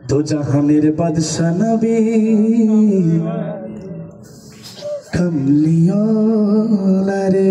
দো জাহানের বাদশা নবী কামলিওয়ালা রে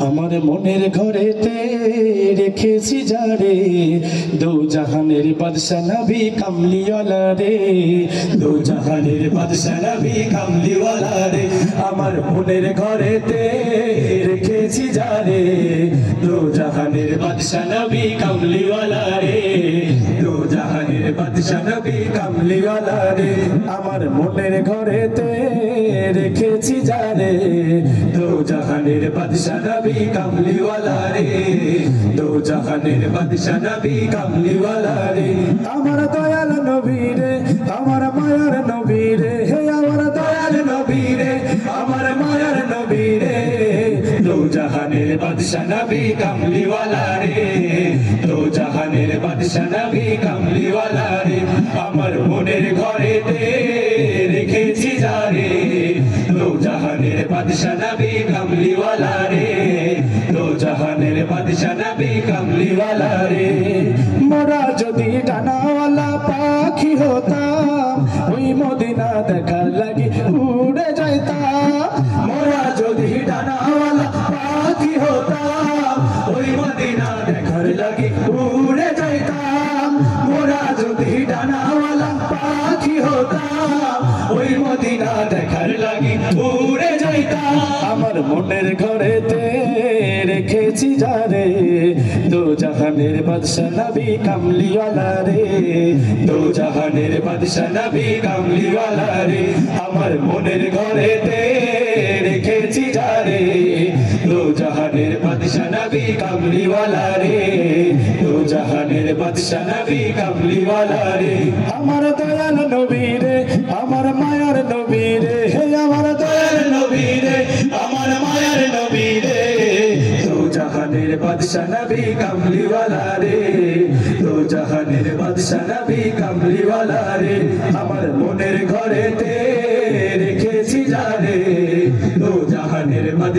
আমার মনের ঘরেতে রেখেছি যারে দো জাহানের বাদশা নবী কামলিওয়ালা রে দো জাহানের বাদশা নবী কামলিওয়ালা রে আমার মনের ঘরেতে রেখেছি যারে দো জাহানের বাদশা নবী কামলিওয়ালা রে দো জাহানের বাদশা নবী কামলিওয়ালা রে আমার মনের ঘরেতে রেখেছি যারে দো জাহানের বাদশা নবী কামলিওয়ালা রে দো জাহানের বাদশা নবী কামলিওয়ালা রে আমার দয়াল নবী রে আমার মায়ার নবী রে হে আমার দয়াল নবী রে আমার মায়ার নবী রে দো জাহানের বাদশা নবী কামলিওয়ালা রে দো জাহানের বাদশা নবী কামলিওয়ালা রে আমার মনের ঘরেতে রেখেছি যারে দো জাহানের বাদশা নবী কামলিওয়ালা রে দো জাহানের বাদশা নবী কামলিওয়ালা রে মোরা যদি ডানাওয়ালা পাখি হতাম ওই মদিনা দেখার লাগি উড়ে যাইতাম মোরা যদি ডানাওয়ালা পাখি হতাম ওই মদিনা দেখার লাগি উড়ে যাইতাম মোরা যদি ডানাওয়ালা পাখি হতাম ওই মদিনা দেখার লাগি উড়ে যাইতাম আমার মনের ঘরেতে রেখেছি যারে দো জাহানের বাদশা নবী কামলিওয়ালা রে দো জাহানের বাদশা নবী কামলিওয়ালা রে আমার মনের ঘরেতে রেখেছি যারে দো জাহানের বাদশা নবী কামলিওয়ালা রে দো জাহানের বাদশা নবী কামলিওয়ালা রে আমার দয়াল নবী রে আমার মায়ার নবী রে হে আমার দয়াল নবী রে আমার মায়ার নবী রে দো জাহানের বাদশা নবী কামলিওয়ালা রে দো জাহানের বাদশা নবী কামলিওয়ালা রে আমার মনের ঘরেতে রেখেছি যারে দো জাহানের বাদশা